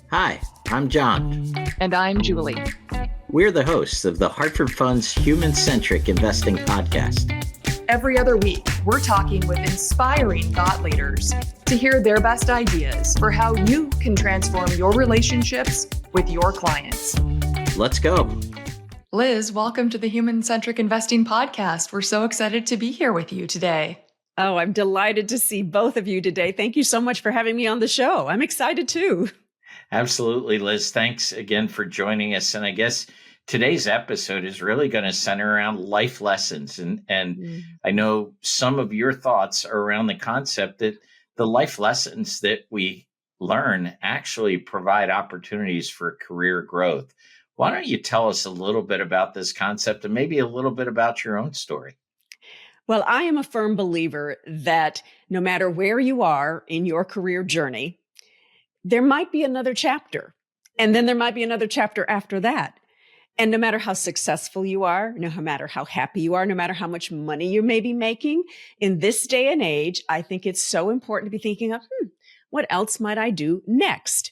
Hi, I'm John. And I'm Julie. We're the hosts of the Hartford Fund's Human Centric Investing Podcast. Every other week, we're talking with inspiring thought leaders to hear their best ideas for how you can transform your relationships with your clients. Let's go. Liz, welcome to the Human Centric Investing Podcast. We're so excited to be here with you today. Oh, I'm delighted to see both of you today. Thank you so much for having me on the show. I'm excited too. Absolutely, Liz. Thanks again for joining us. And I guess today's episode is really going to center around life lessons. And I know some of your thoughts are around the concept that the life lessons that we learn actually provide opportunities for career growth. Why don't you tell us a little bit about this concept and maybe a little bit about your own story? Well, I am a firm believer that no matter where you are in your career journey, there might be another chapter, and then there might be another chapter after that. And no matter how successful you are, no matter how happy you are, no matter how much money you may be making, in this day and age, I think it's so important to be thinking of, what else might I do next?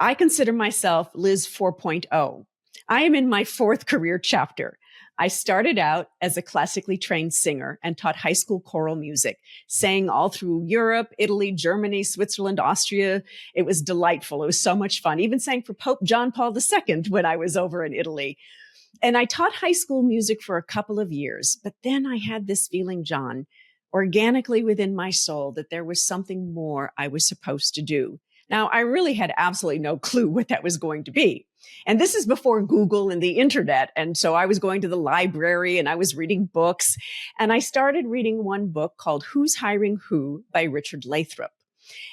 I consider myself Liz 4.0. I am in my fourth career chapter. I started out as a classically trained singer and taught high school choral music, sang all through Europe, Italy, Germany, Switzerland, Austria. It was delightful. It was so much fun. Even sang for Pope John Paul II when I was over in Italy. And I taught high school music for a couple of years. But then I had this feeling, John, organically within my soul, that there was something more I was supposed to do. Now, I really had absolutely no clue what that was going to be. And this is before Google and the internet. And so I was going to the library and I was reading books. And I started reading one book called Who's Hiring Who by Richard Lathrop.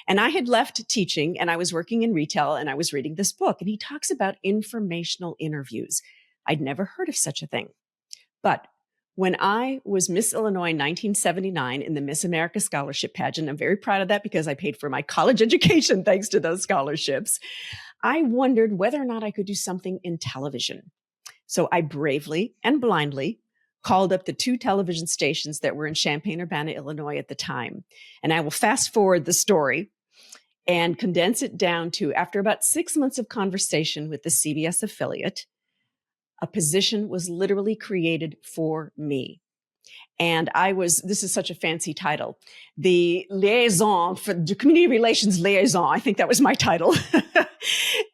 And I had left teaching and I was working in retail and I was reading this book. And he talks about informational interviews. I'd never heard of such a thing. But when I was Miss Illinois in 1979 in the Miss America Scholarship Pageant, I'm very proud of that because I paid for my college education thanks to those scholarships. I wondered whether or not I could do something in television. So I bravely and blindly called up the two television stations that were in Champaign-Urbana, Illinois at the time. And I will fast forward the story and condense it down to, after about 6 months of conversation with the CBS affiliate, a position was literally created for me. And this is such a fancy title, the liaison for the community relations liaison. I think that was my title.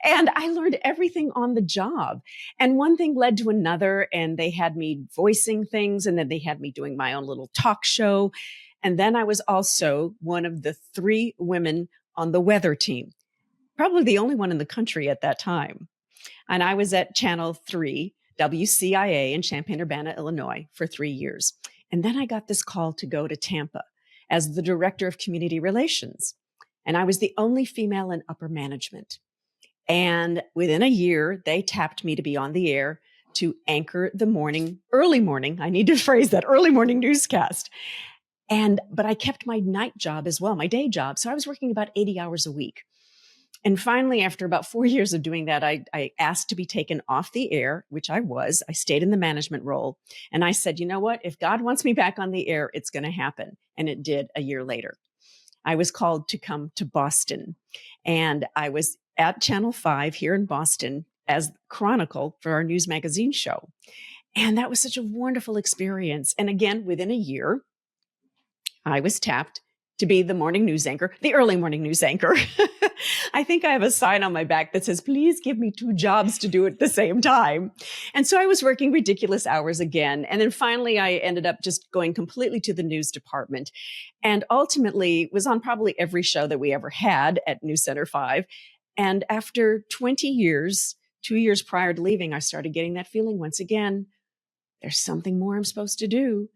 And I learned everything on the job. And one thing led to another, and they had me voicing things, and then they had me doing my own little talk show. And then I was also one of the 3 women on the weather team, probably the only one in the country at that time. And I was at Channel 3, WCIA in Champaign-Urbana, Illinois for 3 years. And then I got this call to go to Tampa as the director of community relations. And I was the only female in upper management. And within a year, they tapped me to be on the air to anchor the early morning, I need to phrase that, early morning newscast. But I kept my night job as well, my day job. So I was working about 80 hours a week. And finally, after about 4 years of doing that, I asked to be taken off the air, which I was. I stayed in the management role. And I said, you know what? If God wants me back on the air, it's going to happen. And it did a year later. I was called to come to Boston. And I was at Channel 5 here in Boston as Chronicle for our news magazine show. And that was such a wonderful experience. And again, within a year, I was tapped to be the morning news anchor, the early morning news anchor. I think I have a sign on my back that says, please give me 2 jobs to do at the same time. And so I was working ridiculous hours again. And then finally, I ended up just going completely to the news department and ultimately was on probably every show that we ever had at News Center 5. And after 20 years, 2 years prior to leaving, I started getting that feeling once again, there's something more I'm supposed to do.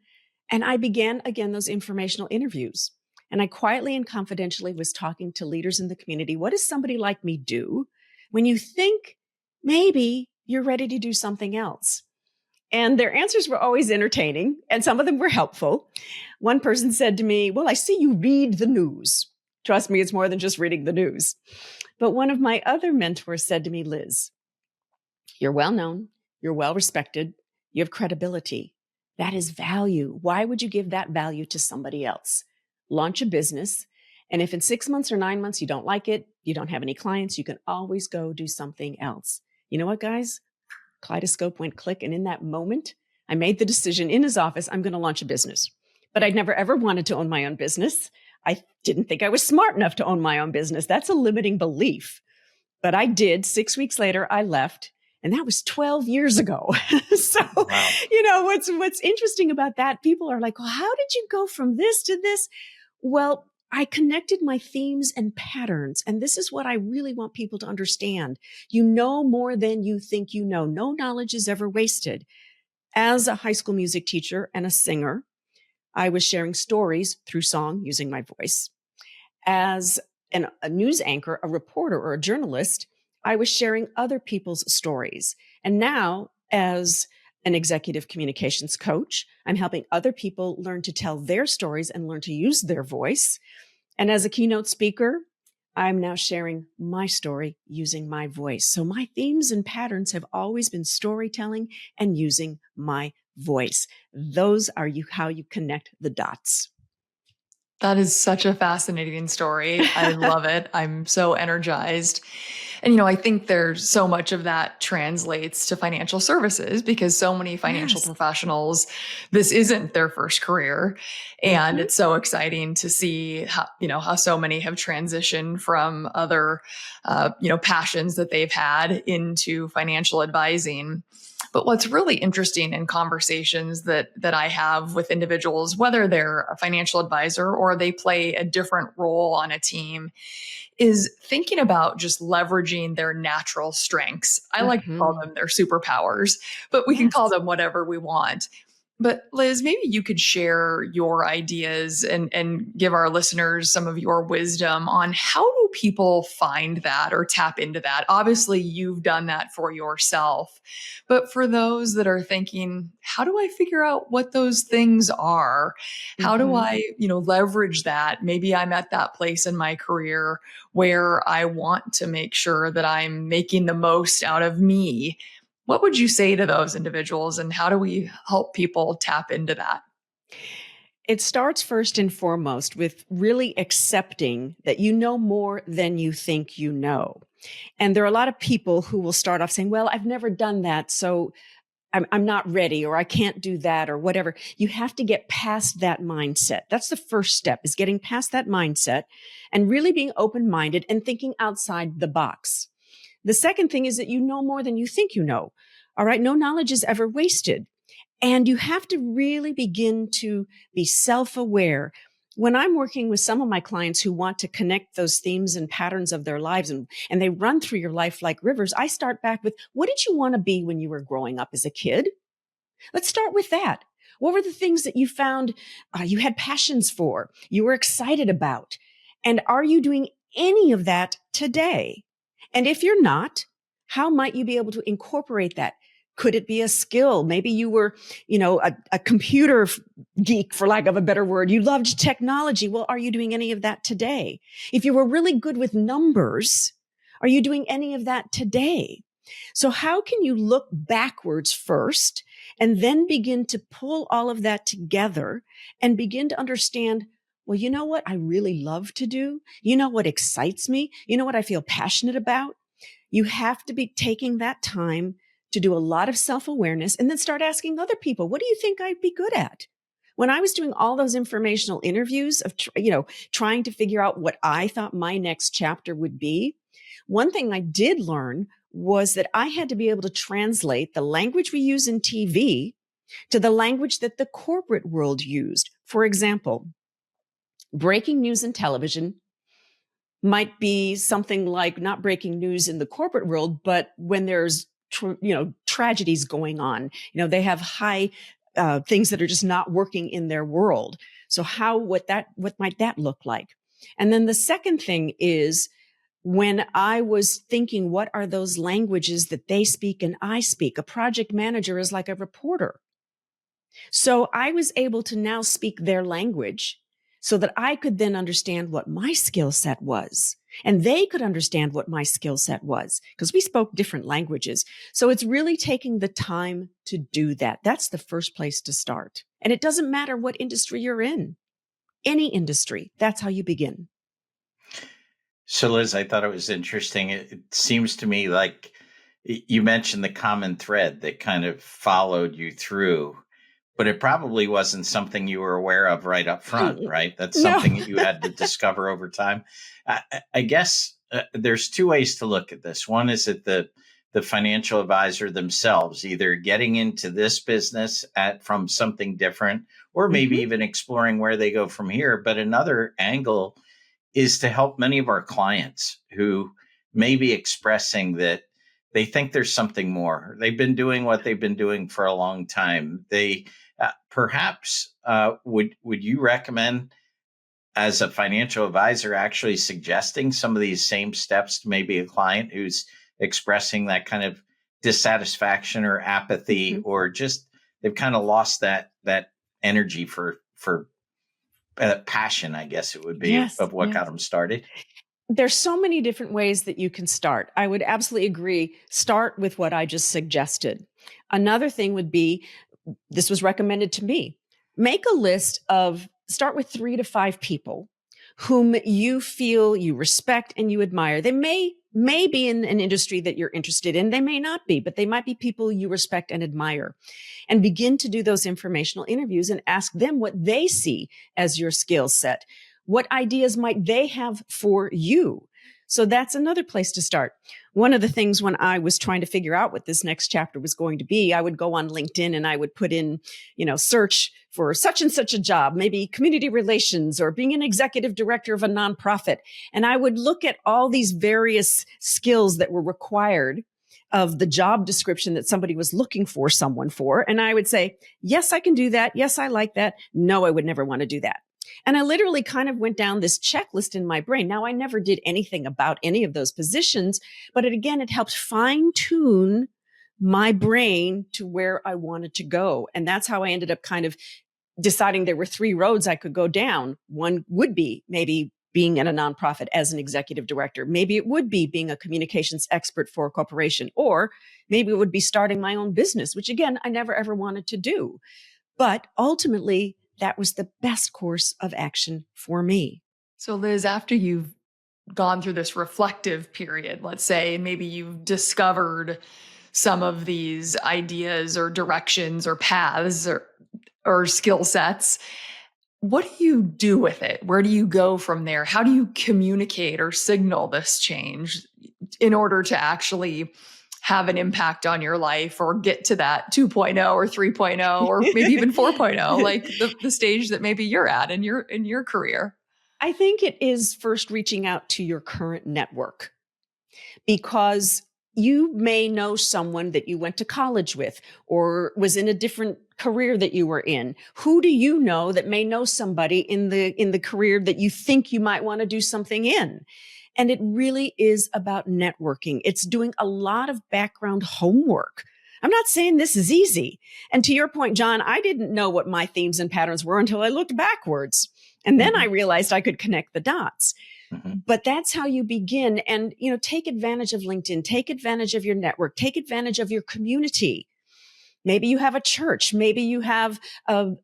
And I began again those informational interviews. And I quietly and confidentially was talking to leaders in the community. What does somebody like me do when you think maybe you're ready to do something else? And their answers were always entertaining, and some of them were helpful. One person said to me, well, I see you read the news. Trust me, it's more than just reading the news. But one of my other mentors said to me, Liz, you're well known, you're well respected, you have credibility. That is value. Why would you give that value to somebody else? Launch a business And if in 6 months or 9 months you don't like it, you don't have any clients, you can always go do something else. You know what, guys? Kaleidoscope went click. And in that moment, I made the decision in his office, I'm going to launch a business. But I'd never, ever wanted to own my own business. I didn't think I was smart enough to own my own business. That's a limiting belief. But I did. 6 weeks later, I left. And that was 12 years ago. So, Wow. what's interesting about that, people are like, well, how did you go from this to this? Well, I connected my themes and patterns. And this is what I really want people to understand. You know more than you think you know. No knowledge is ever wasted. As a high school music teacher and a singer, I was sharing stories through song using my voice. As a news anchor, a reporter, or a journalist, I was sharing other people's stories. And now, as an executive communications coach, I'm helping other people learn to tell their stories and learn to use their voice. And as a keynote speaker, I'm now sharing my story using my voice. So my themes and patterns have always been storytelling and using my voice. Those are how you connect the dots. That is such a fascinating story. I love it. I'm so energized. And, I think there's so much of that translates to financial services because so many financial professionals, this isn't their first career. And it's so exciting to see how so many have transitioned from other, passions that they've had into financial advising. But what's really interesting in conversations that I have with individuals, whether they're a financial advisor or they play a different role on a team, is thinking about just leveraging their natural strengths. I like to call them their superpowers, but we can call them whatever we want. But Liz, maybe you could share your ideas and give our listeners some of your wisdom on how do people find that or tap into that? Obviously, you've done that for yourself. But for those that are thinking, how do I figure out what those things are? How do I, leverage that? Maybe I'm at that place in my career where I want to make sure that I'm making the most out of me. What would you say to those individuals and how do we help people tap into that? It starts first and foremost with really accepting that you know more than you think you know. And there are a lot of people who will start off saying, well, I've never done that, so I'm not ready, or I can't do that, or whatever. You have to get past that mindset. That's the first step, is getting past that mindset and really being open-minded and thinking outside the box. The second thing is that you know more than you think you know. All right. No knowledge is ever wasted. And you have to really begin to be self-aware. When I'm working with some of my clients who want to connect those themes and patterns of their lives and they run through your life like rivers, I start back with, what did you want to be when you were growing up as a kid? Let's start with that. What were the things that you found you had passions for, you were excited about? And are you doing any of that today? And if you're not, how might you be able to incorporate that? Could it be a skill? Maybe you were, a computer geek, for lack of a better word. You loved technology. Well, are you doing any of that today? If you were really good with numbers, are you doing any of that today? So how can you look backwards first and then begin to pull all of that together and begin to understand, well, you know what I really love to do? You know what excites me? You know what I feel passionate about? You have to be taking that time to do a lot of self-awareness and then start asking other people, what do you think I'd be good at? When I was doing all those informational interviews of, trying to figure out what I thought my next chapter would be, one thing I did learn was that I had to be able to translate the language we use in TV to the language that the corporate world used. For example, breaking news in television might be something like not breaking news in the corporate world, but when there's tragedies going on, they have high things that are just not working in their world. So what might that look like? And then the second thing is, when I was thinking, what are those languages that they speak and I speak? A project manager is like a reporter. So I was able to now speak their language so that I could then understand what my skill set was. And they could understand what my skill set was because we spoke different languages. So it's really taking the time to do that. That's the first place to start. And it doesn't matter what industry you're in, any industry, that's how you begin. So, Liz, I thought it was interesting. It seems to me like you mentioned the common thread that kind of followed you through, but it probably wasn't something you were aware of right up front, right? That's No. something that you had to discover over time. I guess there's two ways to look at this. One is that the financial advisor themselves, either getting into this business from something different, or maybe even exploring where they go from here. But another angle is to help many of our clients who may be expressing that they think there's something more. They've been doing what they've been doing for a long time. They perhaps would you recommend, as a financial advisor, actually suggesting some of these same steps to maybe a client who's expressing that kind of dissatisfaction or apathy, or just they've kind of lost that energy for passion, I guess it would be, of what got them started? There's so many different ways that you can start. I would absolutely agree. Start with what I just suggested. Another thing would be, this was recommended to me, start with 3 to 5 people whom you feel you respect and you admire. They may be in an industry that you're interested in. They may not be, but they might be people you respect and admire. And begin to do those informational interviews and ask them what they see as your skill set. What ideas might they have for you? So that's another place to start. One of the things when I was trying to figure out what this next chapter was going to be, I would go on LinkedIn and I would put in, search for such and such a job, maybe community relations or being an executive director of a nonprofit. And I would look at all these various skills that were required of the job description that somebody was looking for someone for. And I would say, yes, I can do that. Yes, I like that. No, I would never want to do that. And I literally kind of went down this checklist in my brain. Now, I never did anything about any of those positions, but it helped fine tune my brain to where I wanted to go. And that's how I ended up kind of deciding there were 3 roads I could go down. One would be maybe being in a nonprofit as an executive director. Maybe it would be being a communications expert for a corporation, or maybe it would be starting my own business, which again, I never ever wanted to do. But ultimately, that was the best course of action for me. So, Liz, after you've gone through this reflective period, let's say, and maybe you've discovered some of these ideas or directions or paths or skill sets, what do you do with it? Where do you go from there? How do you communicate or signal this change in order to actually have an impact on your life or get to that 2.0 or 3.0 or maybe even 4.0, like the stage that maybe you're at in your career? I think it is first reaching out to your current network, because you may know someone that you went to college with or was in a different career that you were in. Who do you know that may know somebody in the career that you think you might want to do something in? And it really is about networking. It's doing a lot of background homework. I'm not saying this is easy. And to your point, John, I didn't know what my themes and patterns were until I looked backwards. And then I realized I could connect the dots. But that's how you begin. And, take advantage of LinkedIn, take advantage of your network, take advantage of your community. Maybe you have a church. Maybe you have a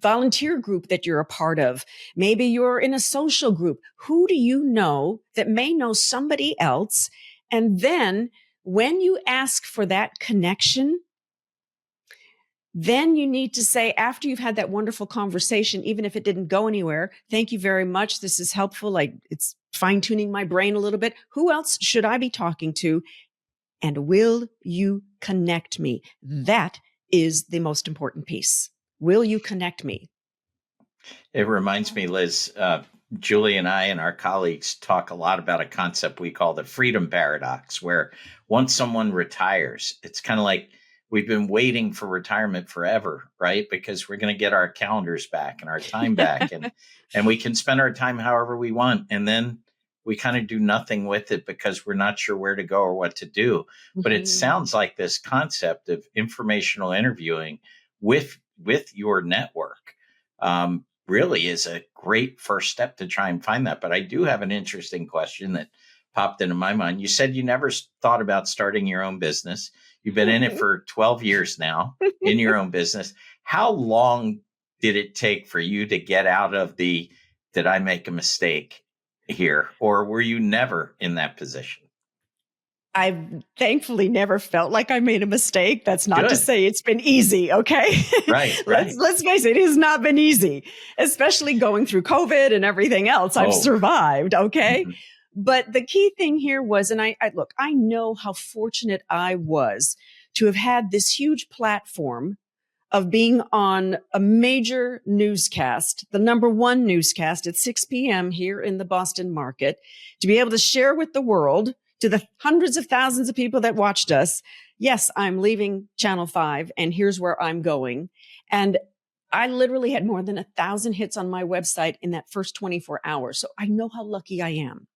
volunteer group that you're a part of. Maybe you're in a social group. Who do you know that may know somebody else? And then when you ask for that connection, then you need to say, after you've had that wonderful conversation, even if it didn't go anywhere, thank you very much. This is helpful. It's fine-tuning my brain a little bit. Who else should I be talking to? And will you connect me? That is the most important piece. Will you connect me? It reminds me, Liz, Julie and I and our colleagues talk a lot about a concept we call the freedom paradox, where once someone retires, it's kind of like we've been waiting for retirement forever, right? Because we're going to get our calendars back and our time back, and we can spend our time however we want. And then we kind of do nothing with it because we're not sure where to go or what to do. But it sounds like this concept of informational interviewing with your network really is a great first step to try and find that. But I do have an interesting question that popped into my mind. You said you never thought about starting your own business. You've been in it for 12 years now in your own business. How long did it take for you to get out of did I make a mistake here, or were you never in that position? I've thankfully never felt like I made a mistake. That's not to Good. say it's been easy, okay? Right. Let's face it, it has not been easy, especially going through COVID and everything else. I've survived, okay? Mhm. But the key thing here was, and I look, I know how fortunate I was to have had this huge platform of being on a major newscast, the number one newscast at 6 p.m. here in the Boston market, to be able to share with the world, to the hundreds of thousands of people that watched us, yes, I'm leaving Channel 5 and here's where I'm going. And I literally had more than 1,000 hits on my website in that first 24 hours. So I know how lucky I am.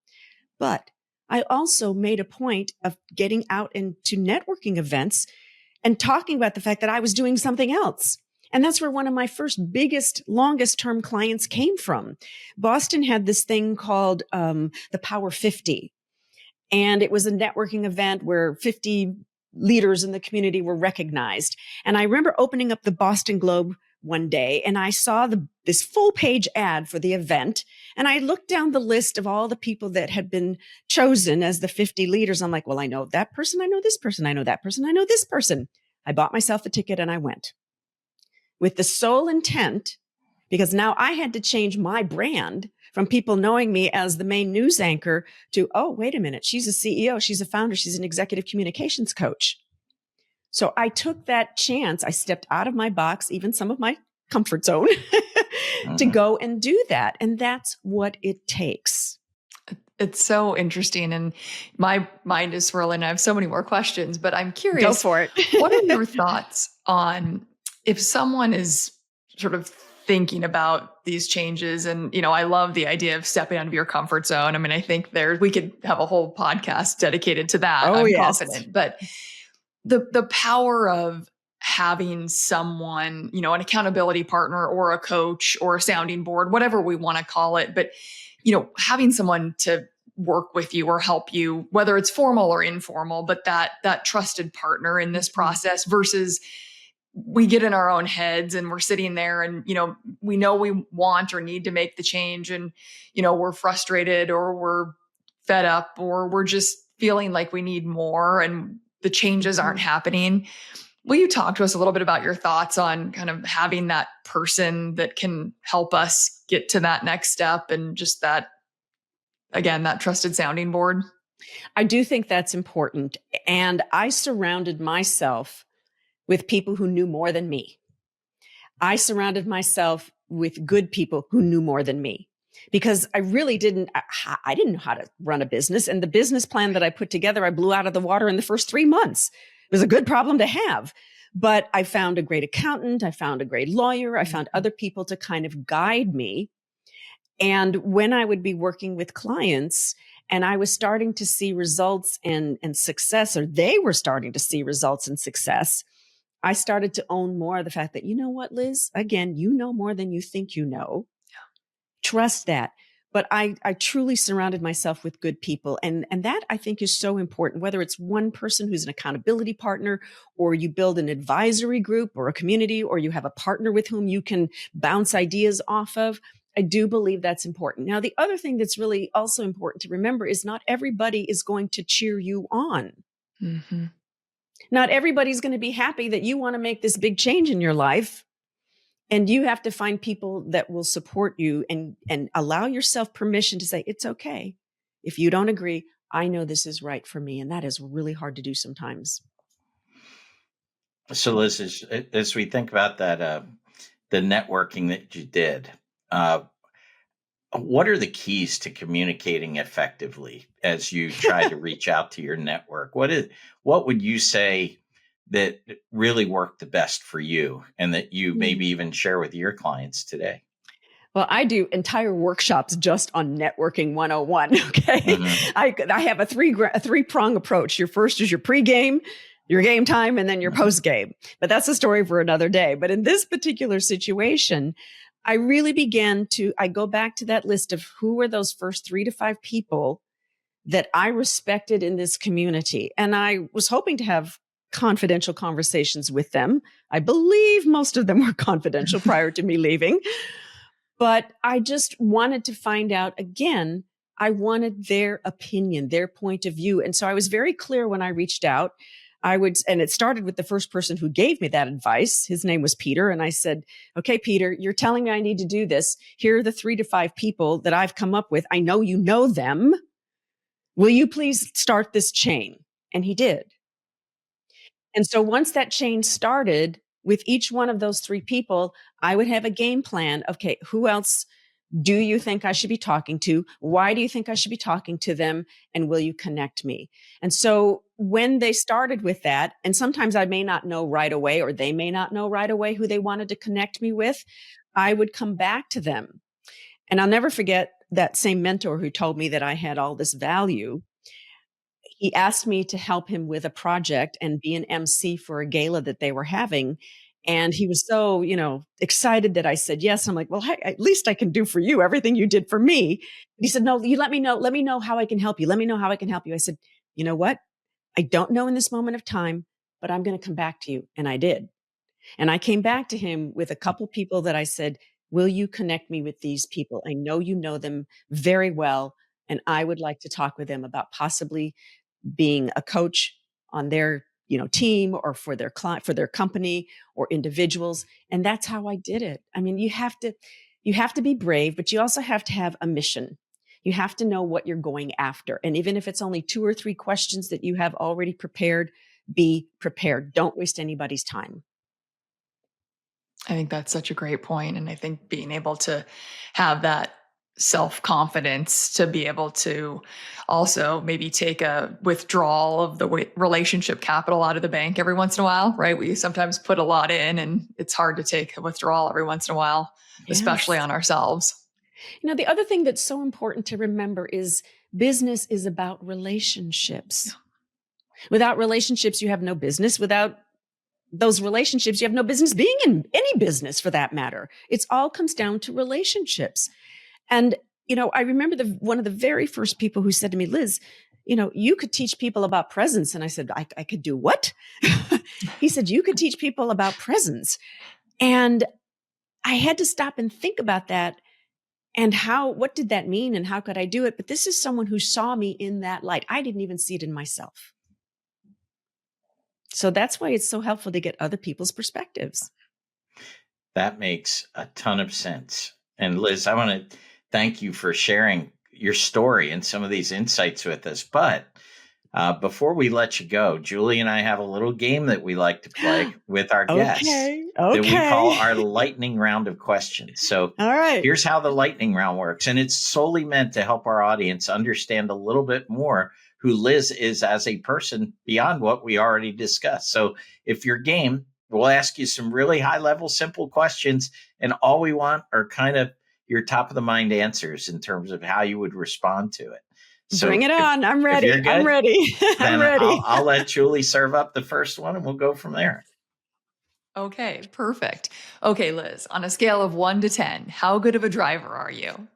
But I also made a point of getting out into networking events and talking about the fact that I was doing something else. And that's where one of my first biggest, longest term clients came from. Boston had this thing called the Power 50. And it was a networking event where 50 leaders in the community were recognized. And I remember opening up the Boston Globe one day and I saw this full page ad for the event. And I looked down the list of all the people that had been chosen as the 50 leaders. I'm like, well, I know that person. I know this person. I know that person. I know this person. I bought myself a ticket and I went with the sole intent, because now I had to change my brand from people knowing me as the main news anchor to, oh, wait a minute, she's a CEO, she's a founder, she's an executive communications coach. So I took that chance. I stepped out of my box, even some of my comfort zone, to go and do that. And that's what it takes. It's so interesting. And my mind is swirling. I have so many more questions, but I'm curious. Go for it. What are your thoughts on if someone is sort of thinking about these changes? And, I love the idea of stepping out of your comfort zone. I mean, I think we could have a whole podcast dedicated to that. Oh, I'm yes. confident. But the power of having someone, an accountability partner or a coach or a sounding board, whatever we want to call it, but, having someone to work with you or help you, whether it's formal or informal, but that trusted partner in this process versus we get in our own heads and we're sitting there and, we know we want or need to make the change and, we're frustrated or we're fed up or we're just feeling like we need more and the changes aren't happening. Will you talk to us a little bit about your thoughts on kind of having that person that can help us get to that next step and just that, again, that trusted sounding board? I do think that's important. And I surrounded myself with people who knew more than me. I surrounded myself with good people who knew more than me because I really didn't know how to run a business. And the business plan that I put together, I blew out of the water in the first 3 months. It was a good problem to have, but I found a great accountant. I found a great lawyer. I found other people to kind of guide me. And when I would be working with clients and I was starting to see results and success, or they were starting to see results and success, I started to own more of the fact that, you know what, Liz, again, you know more than you think you know. Yeah. Trust that. But I truly surrounded myself with good people. And that I think is so important, whether it's one person who's an accountability partner, or you build an advisory group or a community, or you have a partner with whom you can bounce ideas off of. I do believe that's important. Now, the other thing that's really also important to remember is not everybody is going to cheer you on. Mm-hmm. Not everybody's going to be happy that you want to make this big change in your life. And you have to find people that will support you and allow yourself permission to say, it's okay. If you don't agree, I know this is right for me. And that is really hard to do sometimes. So Liz, as we think about that, the networking that you did, what are the keys to communicating effectively as you try to reach out to your network? What would you say that really worked the best for you and that you maybe even share with your clients today? Well, I do entire workshops just on networking 101. Okay. Mm-hmm. I have a three-prong approach. Your first is your pregame, your game time, and then your post-game. But that's a story for another day. But in this particular situation, I really I go back to that list of who were those first 3 to 5 people that I respected in this community. And I was hoping to have confidential conversations with them. I believe most of them were confidential prior to me leaving. But I just wanted to find out, again, I wanted their opinion, their point of view. And so I was very clear when I reached out. And it started with the first person who gave me that advice. His name was Peter. And I said, okay, Peter, you're telling me I need to do this. Here are the 3 to 5 people that I've come up with. I know you know them. Will you please start this chain? And he did. And so once that chain started with each one of those 3 people, I would have a game plan. Okay, who else do you think I should be talking to? Why do you think I should be talking to them? And will you connect me? And so when they started with that, and sometimes I may not know right away, or they may not know right away who they wanted to connect me with, I would come back to them. And I'll never forget that same mentor who told me that I had all this value. He asked me to help him with a project and be an MC for a gala that they were having. And he was so, excited that I said yes. I'm like, well, hey, at least I can do for you everything you did for me. He said, no, you let me know how I can help you. Let me know how I can help you. I said, you know what? I don't know in this moment of time, but I'm going to come back to you. And I did. And I came back to him with a couple people that I said, will you connect me with these people? I know you know them very well. And I would like to talk with them about possibly being a coach on their team, or for their client, for their company, or individuals. And that's how I did it. I mean, you have to be brave, but you also have to have a mission. You have to know what you're going after. And even if it's only 2 or 3 questions that you have already prepared, be prepared. Don't waste anybody's time. I think that's such a great point. And I think being able to have that self-confidence to be able to also maybe take a withdrawal of the relationship capital out of the bank every once in a while, right? We sometimes put a lot in, and it's hard to take a withdrawal every once in a while, especially Yes. on ourselves. The other thing that's so important to remember is business is about relationships. Without relationships, you have no business. Without those relationships, you have no business being in any business, for that matter. It's all comes down to relationships. And, I remember one of the very first people who said to me, Liz, you could teach people about presence. And I said, I could do what? He said, you could teach people about presence. And I had to stop and think about that. And what did that mean? And how could I do it? But this is someone who saw me in that light. I didn't even see it in myself. So that's why it's so helpful to get other people's perspectives. That makes a ton of sense. And Liz, I want to thank you for sharing your story and some of these insights with us. But before we let you go, Julie and I have a little game that we like to play with our guests that we call our lightning round of questions. So all right, here's how the lightning round works. And it's solely meant to help our audience understand a little bit more who Liz is as a person beyond what we already discussed. So if you're game, we'll ask you some really high level, simple questions. And all we want are kind of your top of the mind answers in terms of how you would respond to it. So bring it on. I'm ready. If you're good, I'm ready. I'm ready. I'll let Julie serve up the first one and we'll go from there. Okay, perfect. Okay, Liz, on a scale of 1 to 10, how good of a driver are you?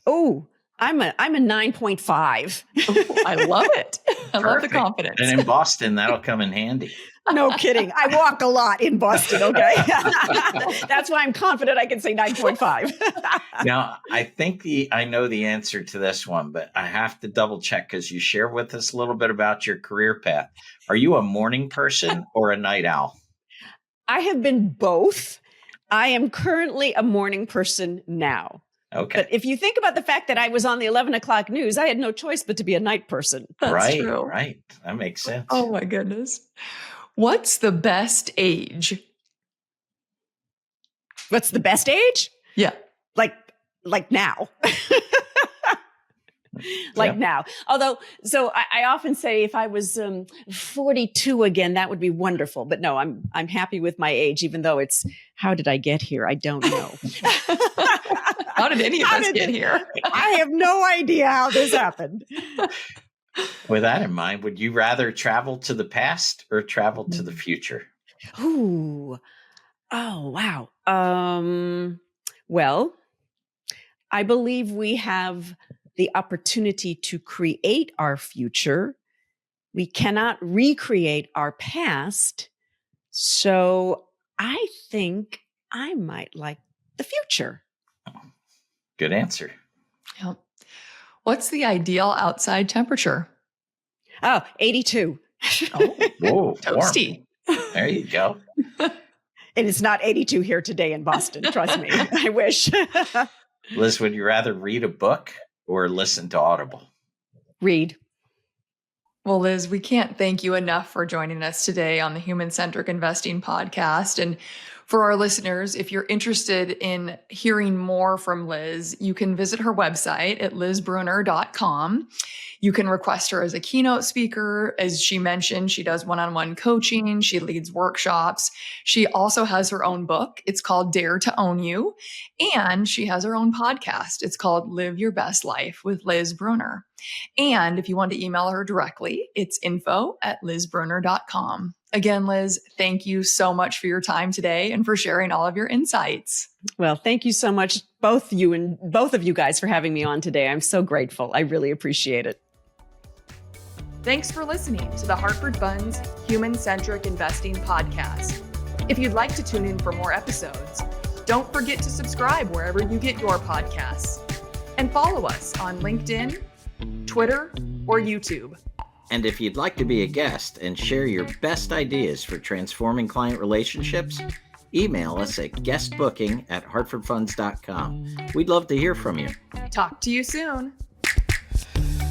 Oh, I'm a 9.5. Oh, I love it. I love the confidence. And in Boston, that'll come in handy. No kidding. I walk a lot in Boston, okay? That's why I'm confident I can say 9.5. Now, I know the answer to this one, but I have to double check because you share with us a little bit about your career path. Are you a morning person or a night owl? I have been both. I am currently a morning person now. Okay. But if you think about the fact that I was on the 11 o'clock news, I had no choice but to be a night person. That's true. Right. That makes sense. Oh my goodness. What's the best age? What's the best age? Yeah. Like now. Now. Although, so I often say if I was 42 again, that would be wonderful. But no, I'm happy with my age, even though it's, how did I get here? I don't know. How did any of us get here? I have no idea how this happened. With that in mind, would you rather travel to the past or travel to the future? Ooh. Oh, wow. Well, I believe we have the opportunity to create our future. We cannot recreate our past. So I think I might like the future. Good answer. Yep. What's the ideal outside temperature? Oh, 82. Oh, whoa, Toasty. warm. There you go. And it's not 82 here today in Boston. Trust me. I wish. Liz, would you rather read a book or listen to Audible? Read. Well, Liz, we can't thank you enough for joining us today on the Human-Centric Investing podcast. And for our listeners, if you're interested in hearing more from Liz, you can visit her website at lizbrunner.com. You can request her as a keynote speaker. As she mentioned, she does one-on-one coaching. She leads workshops. She also has her own book. It's called Dare to Own You. And she has her own podcast. It's called Live Your Best Life with Liz Brunner. And if you want to email her directly, it's info@lizbrunner.com. Again, Liz, thank you so much for your time today and for sharing all of your insights. Well, thank you so much, both of you guys, for having me on today. I'm so grateful. I really appreciate it. Thanks for listening to the Hartford Funds Human-Centric Investing Podcast. If you'd like to tune in for more episodes, don't forget to subscribe wherever you get your podcasts. And follow us on LinkedIn, Twitter, or YouTube. And if you'd like to be a guest and share your best ideas for transforming client relationships, email us at guestbooking@hartfordfunds.com. We'd love to hear from you. Talk to you soon.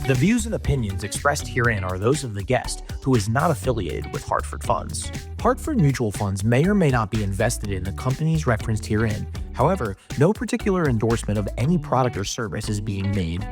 The views and opinions expressed herein are those of the guest, who is not affiliated with Hartford Funds. Hartford Mutual Funds may or may not be invested in the companies referenced herein. However, no particular endorsement of any product or service is being made.